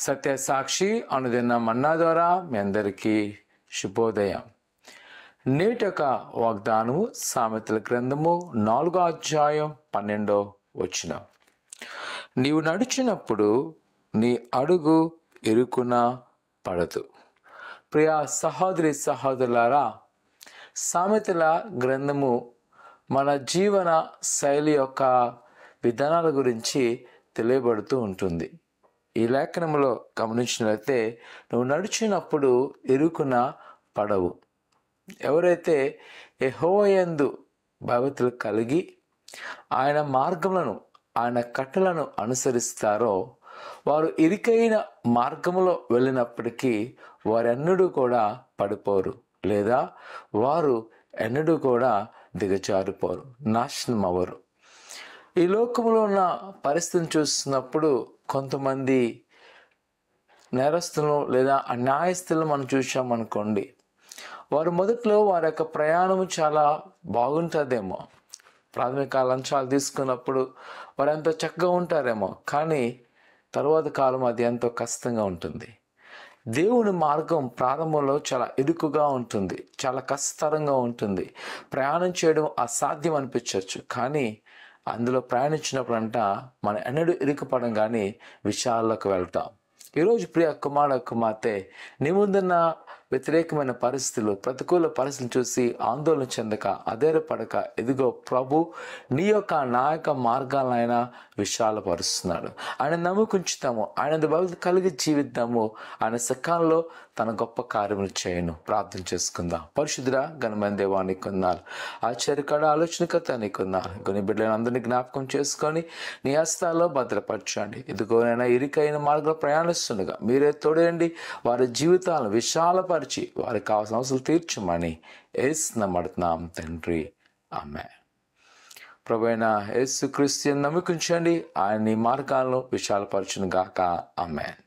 సత్యసాక్షి అనుదిన మన్నా ద్వారా మీ అందరికీ శుభోదయం. నేటి యొక్క వాగ్దానము సామెతల గ్రంథము 4వ అధ్యాయం 12వ వచనం. నీవు నడిచినప్పుడు నీ అడుగు ఇరుకున పడదు. ప్రియ సహోదరి సహోదరులారా, సామెతల గ్రంథము మన జీవన శైలి యొక్క విధానాల గురించి తెలియబడుతూ ఉంటుంది. ఈ లేఖనంలో గమనించినట్లయితే నువ్వు నడిచినప్పుడు ఇరుకున పడవు. ఎవరైతే యెహోవా యందు భయభక్తులు కలిగి ఆయన మార్గములను ఆయన కట్టలను అనుసరిస్తారో వారు ఇరుకైన మార్గములో వెళ్ళినప్పటికీ వారెన్నడూ కూడా పడిపోరు, లేదా వారు ఎన్నడూ కూడా దిగజారిపోరు, నాశనం అవ్వరు. ఈ లోకంలో ఉన్న పరిస్థితిని చూస్తున్నప్పుడు కొంతమంది నేరస్తులను లేదా అన్యాయస్తులను మనం చూసామనుకోండి, వారు మొదట్లో వారి యొక్క ప్రయాణం చాలా బాగుంటుందేమో, ప్రాథమిక లంచాలు తీసుకున్నప్పుడు వారు ఎంతో చక్కగా ఉంటారేమో, కానీ తరువాత కాలం అది ఎంతో కష్టంగా ఉంటుంది. దేవుని మార్గం ప్రారంభంలో చాలా ఇరుకుగా ఉంటుంది, చాలా కష్టతరంగా ఉంటుంది, ప్రయాణం చేయడం అసాధ్యం అనిపించవచ్చు. కానీ అందులో ప్రయాణించినప్పుడంట మనం ఎన్నడూ ఇరుకుపడం కానీ విషయాల్లోకి వెళ్తాం. ఈరోజు ప్రియ కుమార్తె, నీ ముందున్న వ్యతిరేకమైన పరిస్థితులు, ప్రతికూల పరిస్థితులు చూసి ఆందోళన చెందక, అధైర్యపడక, ఇదిగో ప్రభు నీ యొక్క నా యొక్క మార్గాలను ఆయన విశాలపరుస్తున్నాడు. ఆయన నమ్ముకుంచుతాము, ఆయన భక్తి కలిగి జీవిద్దాము, ఆయన సకాలంలో తన గొప్ప కార్యములు చేయను. ప్రార్థన చేసుకుందాం. పరిశుద్ధుడా ఘనమైన దేవా నీకు వందనాలు, ఆశ్చర్యకర ఆలోచనకర్త నీకు వందనాలు. కొన్ని బిడ్డలను అందరినీ జ్ఞాపకం చేసుకొని నీ హస్తాల్లో భద్రపరచండి. ఇదిగోనైనా ఇరుకైన మార్గంలో ప్రయాణిస్తుండగా మీరే తోడేయండి, వారి జీవితాలను విశాలపరిచి వారికి కావాల్సిన అవసరాలు తీర్చమని యేసునామమున తండ్రి, ఆమేన్. ప్రభువైన యేసుక్రీస్తుని నమ్ముకుంచండి, ఆయన నీ మార్గాలను విశాలపరచును గాక. ఆమేన్.